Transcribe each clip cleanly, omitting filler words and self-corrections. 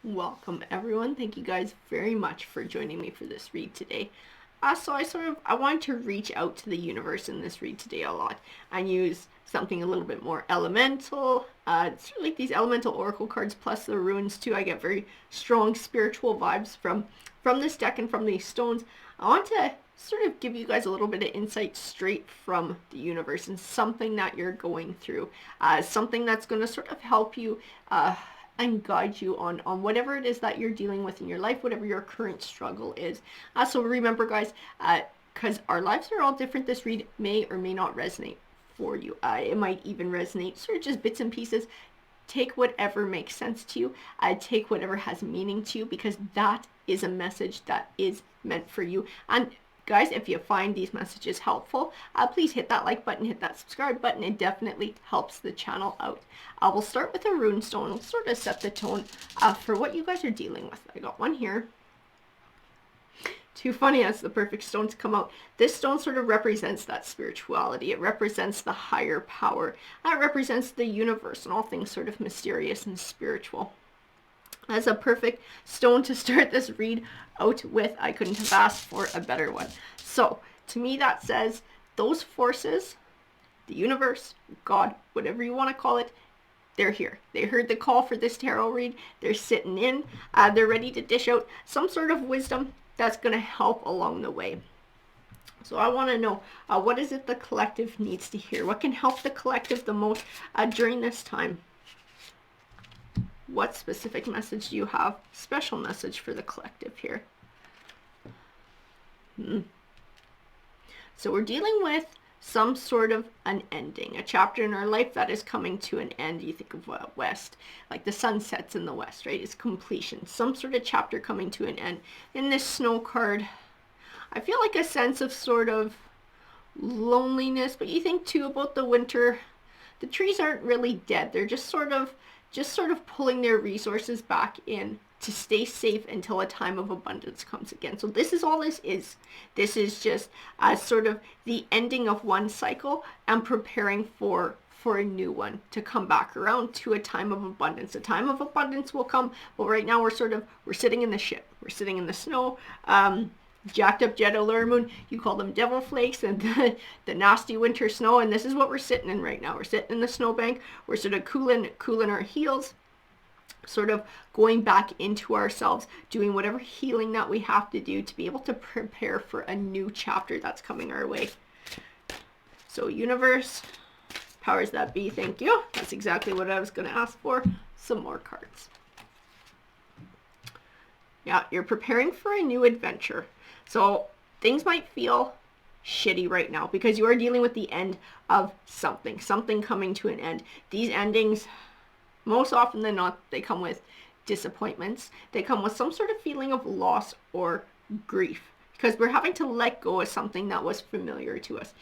Welcome everyone. Thank you guys very much for joining me for this read today. So I wanted to reach out to the universe in this read today a lot and use something a little bit more elemental. It's like these elemental oracle cards plus the runes too. I get very strong spiritual vibes from this deck and from these stones. I want to sort of give you guys a little bit of insight straight from the universe and something that you're going through, something that's going to sort of help you and guide you on whatever it is that you're dealing with in your life, whatever your current struggle is. So remember guys, because our lives are all different, this read may or may not resonate for you. It might even resonate sort of just bits and pieces. Take whatever makes sense to you. Take whatever has meaning to you, because that is a message that is meant for you. And guys, if you find these messages helpful, please hit that like button, hit that subscribe button. It definitely helps the channel out. We'll start with a runestone. We'll sort of set the tone for what you guys are dealing with. I got one here. Too funny as the perfect stones come out. This stone sort of represents that spirituality. It represents the higher power. It represents the universe and all things sort of mysterious and spiritual. As a perfect stone to start this read out with. I couldn't have asked for a better one. So to me that says those forces, the universe, God, whatever you want to call it, they're here. They heard the call for this tarot read. They're sitting in. They're ready to dish out some sort of wisdom that's going to help along the way. So I want to know, what is it the collective needs to hear? What can help the collective the most during this time? What specific message do you have? Special message for the collective here. So we're dealing with some sort of an ending, a chapter in our life that is coming to an end. You think of west, like the sun sets in the west, right? It's completion, some sort of chapter coming to an end. In this snow card, I feel like a sense of sort of loneliness, but you think too about the winter. The trees aren't really dead. They're just sort of pulling their resources back in to stay safe until a time of abundance comes again. So this is all this is. This is just sort of the ending of one cycle and preparing for a new one to come back around to a time of abundance. A time of abundance will come, but right now we're sitting in the ship. We're sitting in the snow. Jacked up jet alert moon, you call them devil flakes, and the nasty winter snow, and this is what we're sitting in right now. We're sitting in the snowbank. We're sort of cooling our heels, sort of going back into ourselves, doing whatever healing that we have to do to be able to prepare for a new chapter that's coming our way. So universe, powers that be, thank you. That's exactly what I was going to ask for. Some more cards. Yeah, you're preparing for a new adventure. So things might feel shitty right now because you are dealing with the end of something coming to an end. These endings, most often than not, they come with disappointments. They come with some sort of feeling of loss or grief because we're having to let go of something that was familiar to us.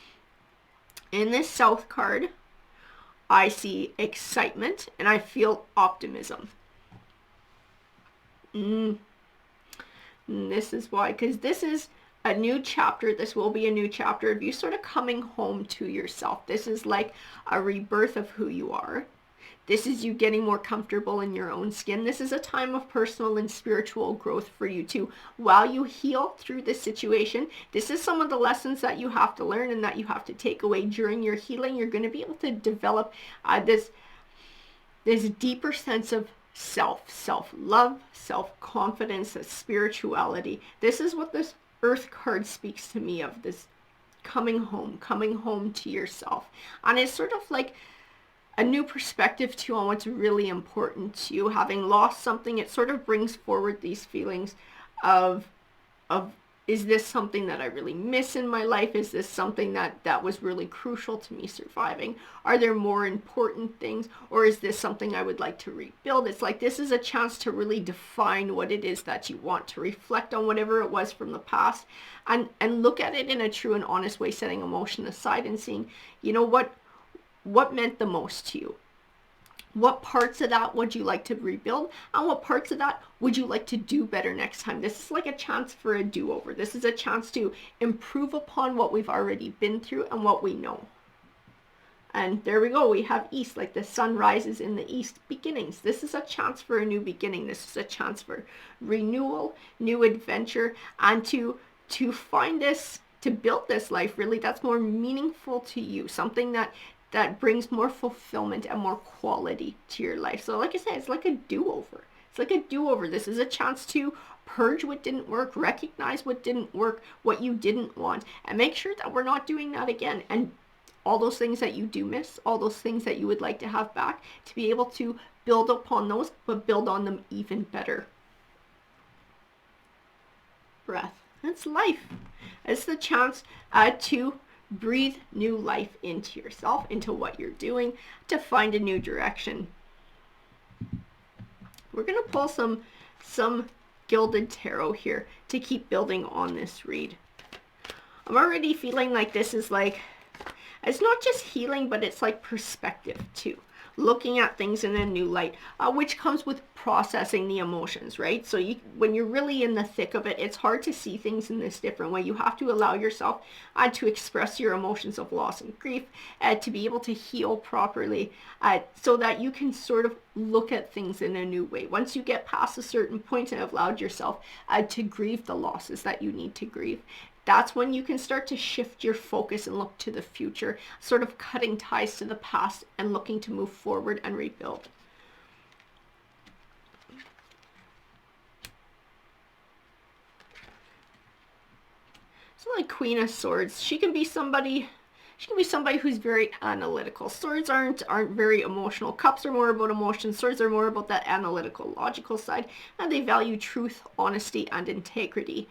In this South card, I see excitement and I feel optimism. And this is why, because this is a new chapter. This will be a new chapter of you sort of coming home to yourself. This is like a rebirth of who you are. This is you getting more comfortable in your own skin. This is a time of personal and spiritual growth for you too. While you heal through this situation, this is some of the lessons that you have to learn and that you have to take away during your healing. You're going to be able to develop this deeper sense of self-love, self-confidence, spirituality. This is what this Earth card speaks to me of, this coming home to yourself. And it's sort of like a new perspective too on what's really important to you. Having lost something, it sort of brings forward these feelings of is this something that I really miss in my life? Is this something that was really crucial to me surviving? Are there more important things? Or is this something I would like to rebuild? It's like this is a chance to really define what it is that you want, to reflect on whatever it was from the past and look at it in a true and honest way, setting emotion aside and seeing, you know, what meant the most to you? What parts of that would you like to rebuild? And what parts of that would you like to do better next time? This is like a chance for a do-over. This is a chance to improve upon what we've already been through and what we know. And there we go, we have east, like the sun rises in the east. Beginnings. This is a chance for a new beginning. This is a chance for renewal, new adventure, and to find this, to build this life really that's more meaningful to you, something that brings more fulfillment and more quality to your life. So like I said, it's like a do-over. It's like a do-over. This is a chance to purge what didn't work, recognize what didn't work, what you didn't want, and make sure that we're not doing that again. And all those things that you do miss, all those things that you would like to have back, to be able to build upon those, but build on them even better. Breath. It's life. It's the chance to breathe new life into yourself, into what you're doing, to find a new direction. We're going to pull some Gilded Tarot here to keep building on this read. I'm already feeling like this is like, it's not just healing, but it's like perspective too. Looking at things in a new light, which comes with processing the emotions, right? So when you're really in the thick of it, it's hard to see things in this different way. You have to allow yourself to express your emotions of loss and grief, to be able to heal properly, so that you can sort of look at things in a new way. Once you get past a certain point and have allowed yourself to grieve the losses that you need to grieve, that's when you can start to shift your focus and look to the future, sort of cutting ties to the past and looking to move forward and rebuild. So like Queen of Swords, she can be somebody who's very analytical. Swords aren't very emotional. Cups are more about emotion. Swords are more about that analytical, logical side, and they value truth, honesty, and integrity.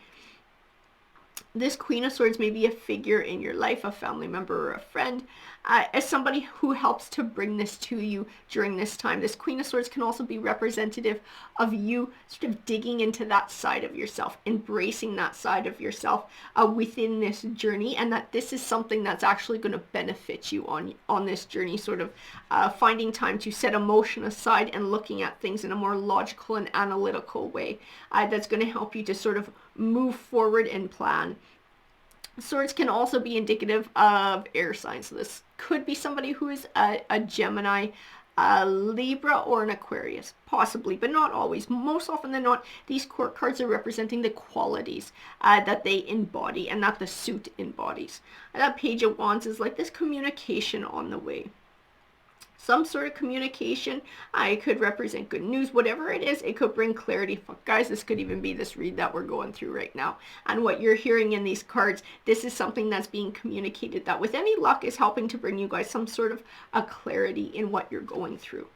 This Queen of Swords may be a figure in your life, a family member or a friend, as somebody who helps to bring this to you during this time. This Queen of Swords can also be representative of you sort of digging into that side of yourself, embracing that side of yourself within this journey, and that this is something that's actually going to benefit you on this journey, sort of finding time to set emotion aside and looking at things in a more logical and analytical way, that's going to help you to sort of move forward and plan. Swords can also be indicative of air signs. So this could be somebody who is a Gemini, a Libra, or an Aquarius, possibly, but not always. Most often than not, these court cards are representing the qualities that they embody and that the suit embodies. And that Page of Wands is like this communication on the way. Some sort of communication. It could represent good news, whatever it is. It could bring clarity. Fuck, guys, this could even be this read that we're going through right now. And what you're hearing in these cards, this is something that's being communicated that with any luck is helping to bring you guys some sort of a clarity in what you're going through.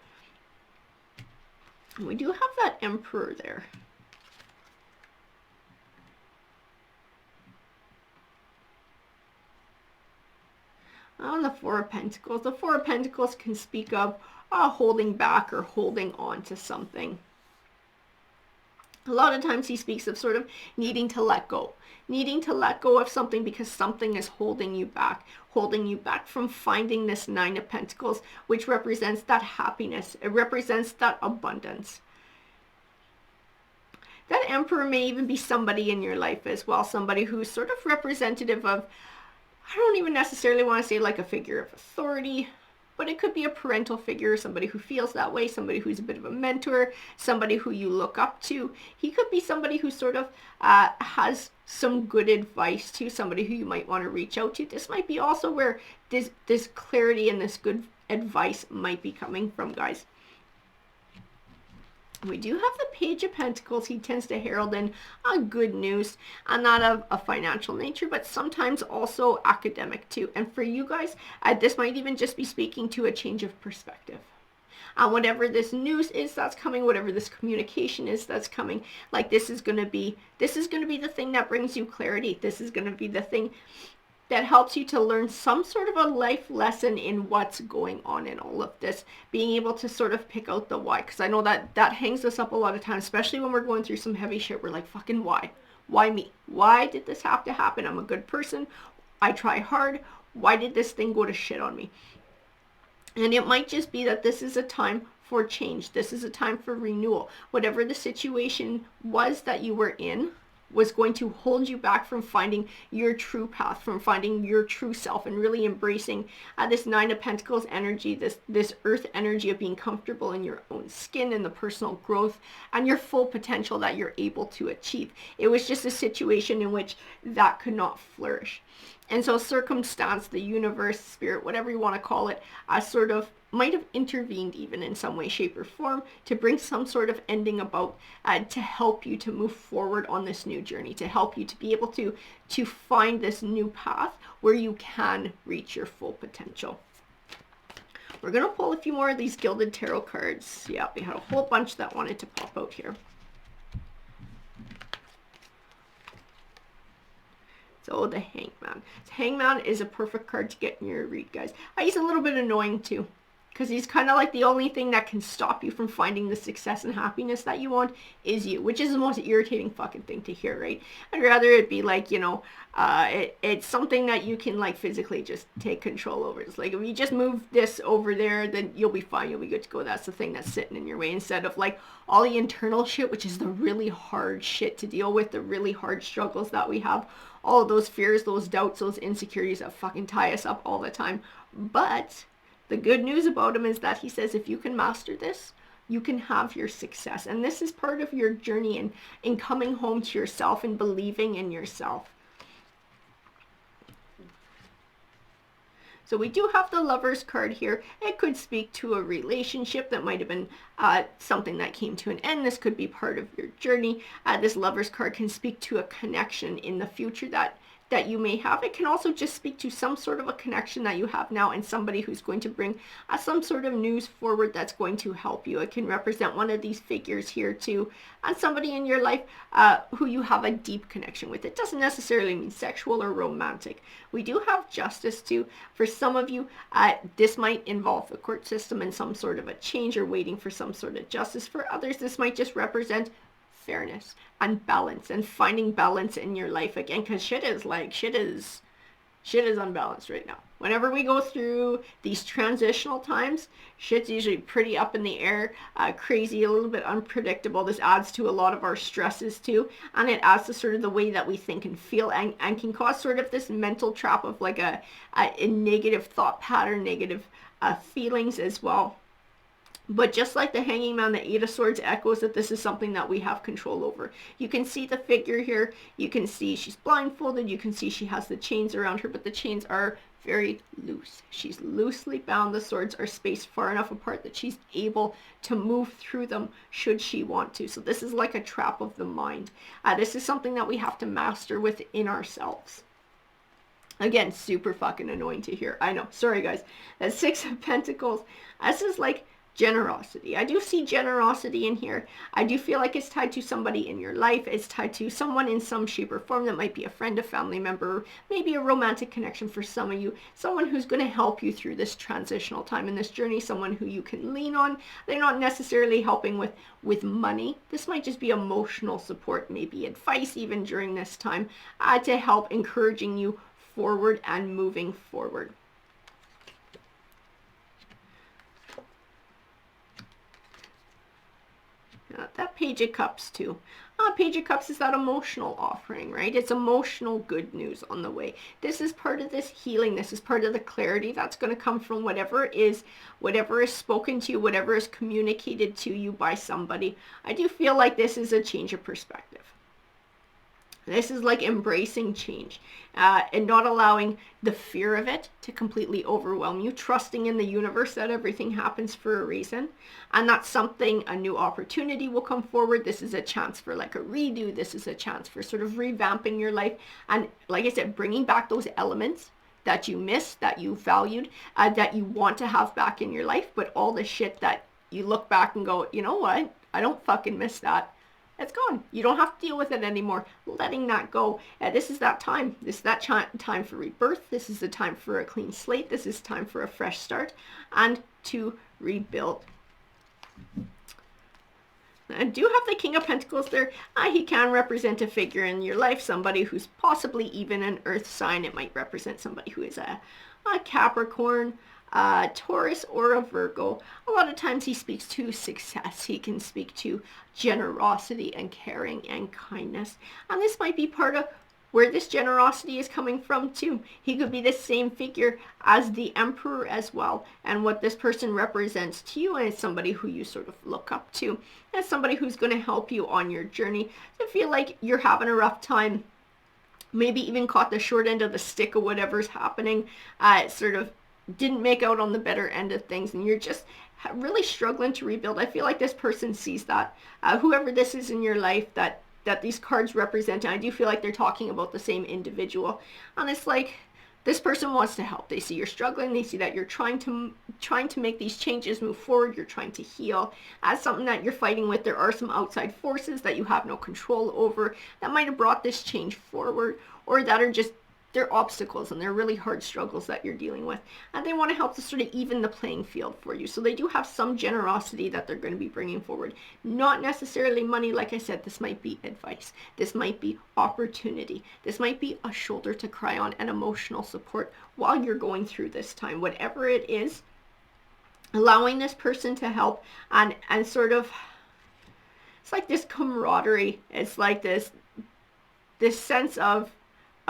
And we do have that Emperor there. On the Four of Pentacles. The Four of Pentacles can speak of holding back or holding on to something. A lot of times he speaks of sort of needing to let go of something because something is holding you back from finding this Nine of Pentacles, which represents that happiness. It represents that abundance. That Emperor may even be somebody in your life as well, somebody who's sort of representative of, I don't even necessarily want to say like a figure of authority, but it could be a parental figure, somebody who feels that way, somebody who's a bit of a mentor, somebody who you look up to. He could be somebody who sort of has some good advice to, somebody who you might want to reach out to. This might be also where this clarity and this good advice might be coming from, guys. We do have the Page of Pentacles. He tends to herald in good news, and not of a financial nature, but sometimes also academic too. And for you guys, this might even just be speaking to a change of perspective. Whatever this news is that's coming, whatever this communication is that's coming, like this is going to be the thing that brings you clarity. This is going to be the thing that helps you to learn some sort of a life lesson in what's going on in all of this, being able to sort of pick out the why. Because I know that hangs us up a lot of times, especially when we're going through some heavy shit. We're like, fucking why? Why me? Why did this have to happen? I'm a good person. I try hard. Why did this thing go to shit on me? And it might just be that this is a time for change. This is a time for renewal. Whatever the situation was that you were in, was going to hold you back from finding your true path, from finding your true self, and really embracing this Nine of Pentacles energy, this earth energy of being comfortable in your own skin and the personal growth and your full potential that you're able to achieve. It was just a situation in which that could not flourish. And so circumstance, the universe, spirit, whatever you want to call it, sort of might have intervened even in some way, shape, or form to bring some sort of ending about, to help you to move forward on this new journey, to help you to be able to find this new path where you can reach your full potential. We're going to pull a few more of these Gilded Tarot cards. Yeah, we had a whole bunch that wanted to pop out here. So the Hangman. Hangman is a perfect card to get in your read, guys. He's a little bit annoying too, because he's kind of like the only thing that can stop you from finding the success and happiness that you want is you, which is the most irritating fucking thing to hear, right? I'd rather it be like, you know, it's something that you can like physically just take control over. It's like, if you just move this over there, then you'll be fine, you'll be good to go. That's the thing that's sitting in your way, instead of like all the internal shit, which is the really hard shit to deal with, the really hard struggles that we have, all of those fears, those doubts, those insecurities that fucking tie us up all the time. But the good news about him is that he says, if you can master this, you can have your success. And this is part of your journey in coming home to yourself and believing in yourself. So we do have the Lovers card here. It could speak to a relationship that might have been something that came to an end. This could be part of your journey. This Lovers card can speak to a connection in the future that you may have. It can also just speak to some sort of a connection that you have now and somebody who's going to bring some sort of news forward that's going to help you. It can represent one of these figures here too, and somebody in your life who you have a deep connection with. It doesn't necessarily mean sexual or romantic. We do have Justice too. For some of you, this might involve the court system and some sort of a change or waiting for some sort of justice. For others, this might just represent fairness and balance and finding balance in your life again, because shit is unbalanced right now. Whenever we go through these transitional times, shit's usually pretty up in the air, crazy, a little bit unpredictable. This adds to a lot of our stresses too, and it adds to sort of the way that we think and feel, and can cause sort of this mental trap of like a negative thought pattern, negative feelings as well. But just like the Hanging Man, the Eight of Swords echoes that this is something that we have control over. You can see the figure here. You can see she's blindfolded. You can see she has the chains around her, but the chains are very loose. She's loosely bound. The swords are spaced far enough apart that she's able to move through them should she want to. So this is like a trap of the mind. This is something that we have to master within ourselves. Again, super fucking annoying to hear. I know. Sorry, guys. That Six of Pentacles. This is like generosity. I do see generosity in here. I do feel like it's tied to somebody in your life. It's tied to someone in some shape or form. That might be a friend, a family member, maybe a romantic connection for some of you. Someone who's going to help you through this transitional time in this journey. Someone who you can lean on. They're not necessarily helping with money. This might just be emotional support, maybe advice even during this time, to help encouraging you forward and moving forward. That Page of Cups too. Page of Cups is that emotional offering, right? It's emotional good news on the way. This is part of this healing. This is part of the clarity that's going to come from whatever is spoken to you, whatever is communicated to you by somebody. I do feel like this is a change of perspective. This is like embracing change and not allowing the fear of it to completely overwhelm you, trusting in the universe that everything happens for a reason, and that something, a new opportunity will come forward. This is a chance for like a redo. This is a chance for sort of revamping your life. And like I said, bringing back those elements that you missed, that you valued, that you want to have back in your life, but all the shit that you look back and go, you know what? I don't fucking miss that. It's gone. You don't have to deal with it anymore. Letting that go. This is that time. This is that time for rebirth. This is the time for a clean slate. This is time for a fresh start and to rebuild. I do have the King of Pentacles there. He can represent a figure in your life, somebody who's possibly even an earth sign. It might represent somebody who is a Capricorn, Taurus or a Virgo, a lot of times he speaks to success. He can speak to generosity and caring and kindness. And this might be part of where this generosity is coming from too. He could be the same figure as the Emperor as well. And what this person represents to you is somebody who you sort of look up to, as somebody who's going to help you on your journey. I feel like you're having a rough time, maybe even caught the short end of the stick of whatever's happening, sort of didn't make out on the better end of things, and you're just really struggling to rebuild. I feel like this person sees that. Whoever this is in your life that these cards represent, and I do feel like they're talking about the same individual. And it's like this person wants to help. They see you're struggling. They see that you're trying to make these changes, move forward. You're trying to heal. As something that you're fighting with, there are some outside forces that you have no control over that might have brought this change forward, or that are just, they're obstacles and they're really hard struggles that you're dealing with. And they want to help to sort of even the playing field for you. So they do have some generosity that they're going to be bringing forward. Not necessarily money. Like I said, this might be advice. This might be opportunity. This might be a shoulder to cry on and emotional support while you're going through this time. Whatever it is, allowing this person to help and sort of, it's like this camaraderie. It's like this sense of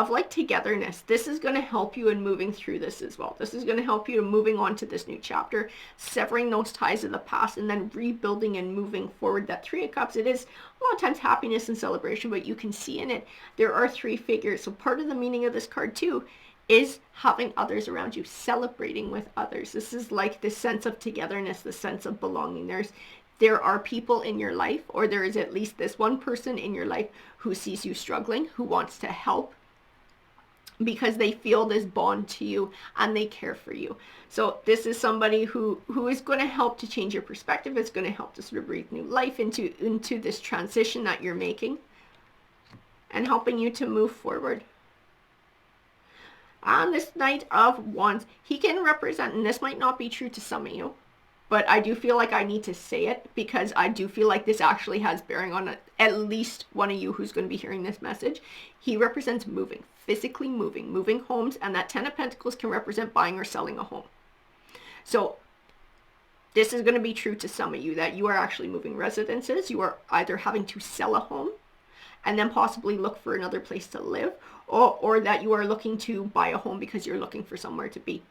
like togetherness. This is going to help you in moving through this as well. This is going to help you in moving on to this new chapter, severing those ties of the past, and then rebuilding and moving forward. That Three of Cups, it is a lot of times happiness and celebration, but you can see in it, there are three figures. So part of the meaning of this card too is having others around you, celebrating with others. This is like this sense of togetherness, the sense of belonging. There are people in your life, or there is at least this one person in your life who sees you struggling, who wants to help, because they feel this bond to you and they care for you. So this is somebody who is going to help to change your perspective. It's going to help to sort of breathe new life into this transition that you're making, and helping you to move forward. On this Knight of Wands, he can represent, and this might not be true to some of you, but I do feel like I need to say it, because I do feel like this actually has bearing on at least one of you who's going to be hearing this message. He represents moving, physically moving homes, and that Ten of Pentacles can represent buying or selling a home. So this is going to be true to some of you, that you are actually moving residences. You are either having to sell a home and then possibly look for another place to live, or that you are looking to buy a home because you're looking for somewhere to be.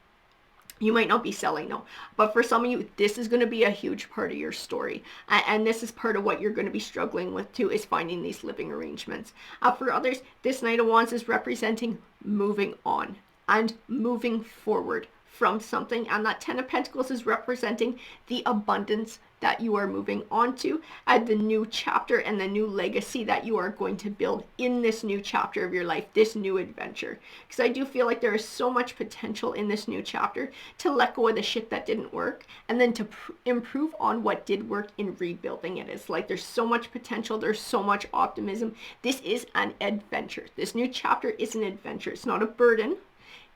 You might not be selling, no, but for some of you, this is going to be a huge part of your story. And this is part of what you're going to be struggling with too, is finding these living arrangements. For others, this Knight of Wands is representing moving on and moving forward from something. And that Ten of Pentacles is representing the abundance that you are moving on to, and the new chapter and the new legacy that you are going to build in this new chapter of your life, this new adventure. Because I do feel like there is so much potential in this new chapter to let go of the shit that didn't work, and then to improve on what did work in rebuilding it. It's like there's so much potential, there's so much optimism. This is an adventure. This new chapter is an adventure. It's not a burden.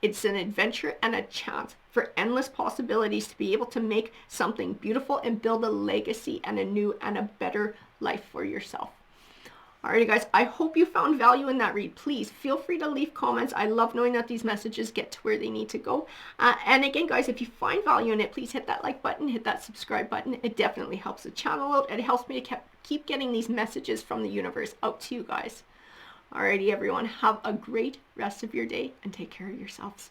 It's an adventure and a chance for endless possibilities to be able to make something beautiful and build a legacy and a new and a better life for yourself. Alrighty guys, I hope you found value in that read. Please feel free to leave comments. I love knowing that these messages get to where they need to go. And again guys, if you find value in it, please hit that like button, hit that subscribe button. It definitely helps the channel out. It helps me to keep getting these messages from the universe out to you guys. Alrighty everyone, have a great rest of your day and take care of yourselves.